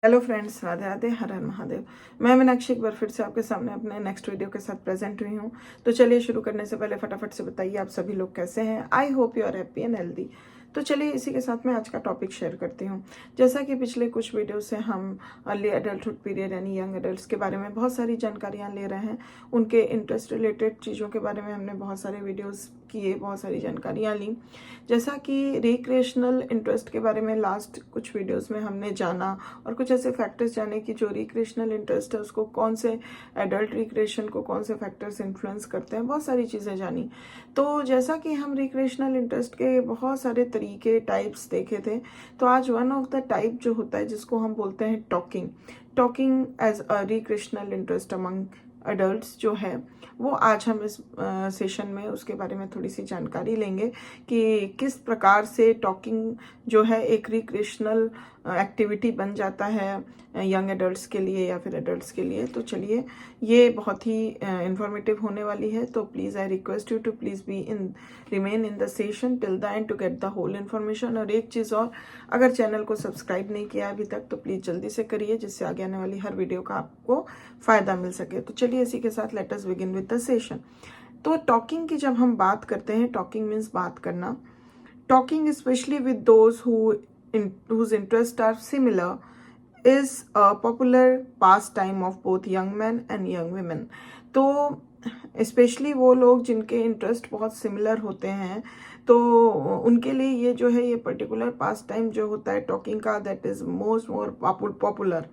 Hello friends, Radhe Radhe, हर हर महादेव। मैं मीनाक्षी एक बार फिर से आपके सामने अपने नेक्स्ट वीडियो के साथ प्रेजेंट हुई हूँ। तो चलिए शुरू करने से पहले फटाफट से बताइए आप सभी लोग कैसे हैं। I hope you are happy and healthy. तो चलिए इसी के साथ मैं आज का टॉपिक शेयर करती हूँ। जैसा कि पिछले कुछ वीडियो से हम अर्ली एडल्टहुड पीरियड यानी यंग एडल्ट्स के बारे में बहुत सारी जानकारियाँ ले रहे हैं। उनके इंटरेस्ट रिलेटेड चीज़ों के बारे में हमने बहुत सारे वीडियोज़ किए, बहुत सारी जानकारियाँ ली। जैसा कि रिक्रिएशनल इंटरेस्ट के बारे में लास्ट कुछ वीडियोस में हमने जाना और कुछ ऐसे फैक्टर्स जाने कि जो रिक्रिएशनल इंटरेस्ट है उसको कौन से एडल्ट रिक्रिएशन को कौन से फैक्टर्स इन्फ्लुएंस करते हैं, बहुत सारी चीज़ें जानी। तो जैसा कि हम रिक्रिएशनल इंटरेस्ट के बहुत सारे तरीके टाइप्स देखे थे, तो आज वन ऑफ द टाइप जो होता है जिसको हम बोलते हैं talking as a recreational interest among adults जो है, वो आज हम इस सेशन में उसके बारे में थोड़ी सी जानकारी लेंगे कि किस प्रकार से टॉकिंग जो है एक रिक्रिएशनल एक्टिविटी बन जाता है यंग एडल्ट्स के लिए या फिर एडल्ट्स के लिए। तो चलिए, ये बहुत ही इंफॉर्मेटिव होने वाली है। तो please I request you to please be remain in the session till the end to get the whole information. और एक चीज़ और, अगर चैनल को सब्सक्राइब नहीं किया अभी तक तो प्लीज़ जल्दी से करिए, जिससे आगे आने वाली हर वीडियो का आपको फ़ायदा मिल सके। तो चलिए इसी के साथ let us begin with the session. तो टॉकिंग की जब हम बात करते हैं, टॉकिंग मीन्स बात करना। Talking specially with those whose interests are similar is a popular pastime of both young men and young women. तो स्पेशली वो लोग जिनके इंटरेस्ट बहुत सिमिलर होते हैं, तो उनके लिए ये जो है ये पर्टिकुलर पास टाइम जो होता है टॉकिंग का, that is more popular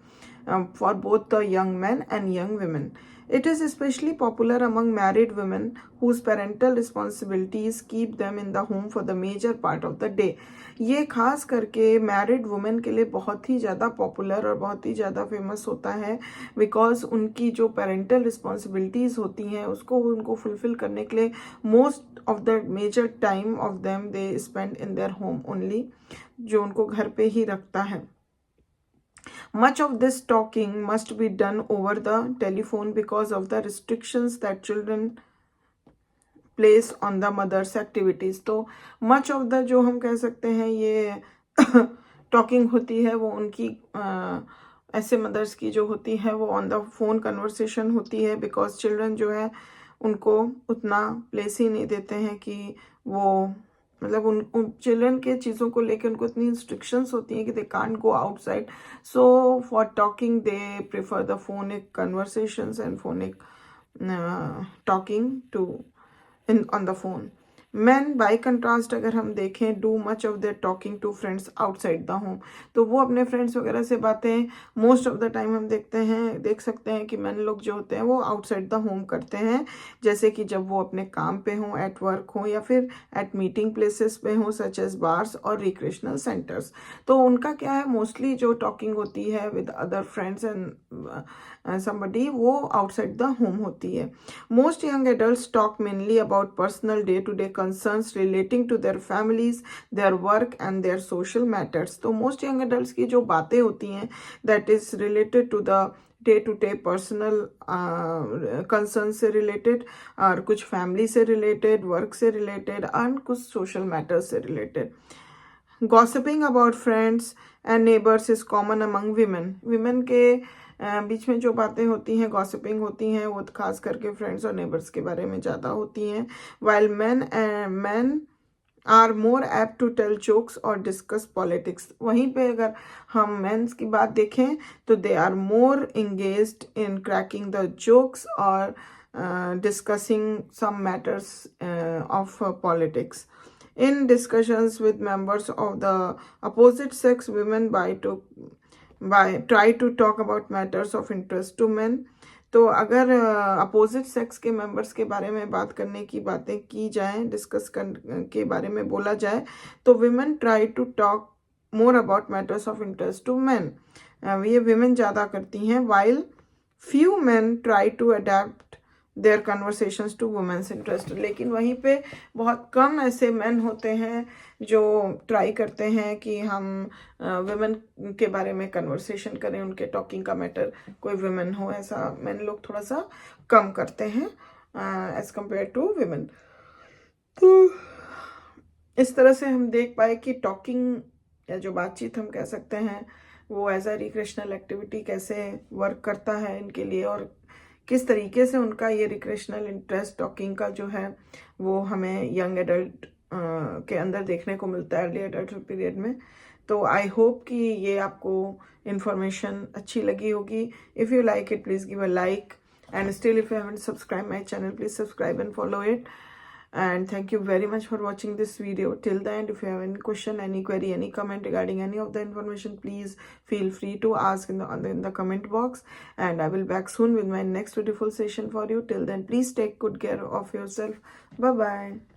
for both the young men and young women. It is especially popular among married women whose parental responsibilities keep them in the home for the major part of the day. ये खास करके married women के लिए बहुत ही ज़्यादा popular और बहुत ही ज़्यादा फेमस होता है, बिकॉज उनकी जो पेरेंटल रिस्पॉन्सिबिलिटीज़ होती हैं उसको उनको फुलफिल करने के लिए most of the major time of them they spend in their home only, जो उनको घर पे ही रखता है। Much of this talking must be done over the telephone because of the restrictions that children place on the mother's activities. तो much of the जो हम कह सकते हैं ये टॉकिंग होती है वो उनकी ऐसे मदर्स की जो होती है वो ऑन द फोन कन्वर्सेशन होती है, बिकॉज चिल्ड्रन जो है उनको उतना प्लेस ही नहीं देते हैं कि वो मतलब उन चिल्ड्रन के चीज़ों को लेकर उनको इतनी इंस्ट्रक्शंस होती हैं कि they can't go outside. So for talking they prefer the phonic conversations and phonic talking to in on the phone. Man by contrast अगर हम देखें, do much of their talking to friends outside the home. तो वो अपने friends वगैरह से बातें most of the time हम देख सकते हैं कि मैन लोग जो होते हैं वो आउटसाइड द होम करते हैं, जैसे कि जब वो अपने काम पे हों, एट वर्क हों, या फिर एट मीटिंग प्लेसेस पे हों, सच एज बार्स और रिक्रिएशनल सेंटर्स। तो उनका क्या है, मोस्टली जो टॉकिंग होती है with other friends and somebody, वो आउटसाइड द होम होती है। Most young adults talk mainly about personal day to day concerns relating to their families, their work and their social matters. तो most young adults की जो बातें होती हैं that is related to the day to day personal concern से related, और कुछ family से रिलेटेड, वर्क से रिलेटेड और कुछ सोशल मैटर्स से related. Gossiping about friends and neighbours is common among women. Women के बीच में जो बातें होती हैं, गॉसिपिंग होती हैं, वो खास करके फ्रेंड्स और नेबर्स के बारे में ज़्यादा होती हैं। While man are more apt to tell jokes और डिस्कस पॉलिटिक्स। वहीं पे अगर हम मेंस की बात देखें तो they are more engaged in cracking the jokes और discussing some matters of politics. In discussions with members of the opposite sex, women try to talk about matters of interest to men. तो अगर opposite sex के members के बारे में बात करने की बातें की जाएं, डिस्कस के बारे में बोला जाए, तो women try to talk more about matters of interest to men. ये विमेन ज़्यादा करती हैं, while few men try to adapt their conversations to women's interest. लेकिन वहीं पे बहुत कम ऐसे मैन होते हैं जो ट्राई करते हैं कि हम वुमेन के बारे में कन्वर्सेशन करें, उनके टॉकिंग का मैटर कोई वुमेन हो, ऐसा मैन लोग थोड़ा सा कम करते हैं एज कंपेयर टू वुमेन। तो इस तरह से हम देख पाए कि टॉकिंग या जो बातचीत हम कह सकते हैं वो एज अ रिक्रिएशनल एक्टिविटी कैसे वर्क करता है इनके लिए, और किस तरीके से उनका ये रिक्रिएशनल इंटरेस्ट टॉकिंग का जो है वो हमें यंग एडल्ट के अंदर देखने को मिलता है, अर्ली एडल्टहुड पीरियड में। तो आई होप कि ये आपको इंफॉर्मेशन अच्छी लगी होगी। If you like it please give a like, and still if you haven't subscribed my channel, please subscribe and follow it. And thank you very much for watching this video till the end. If you have any question, any query, any comment regarding any of the information, please feel free to ask in the comment box, and I will back soon with my next beautiful session for you. Till then, please take good care of yourself. Bye bye.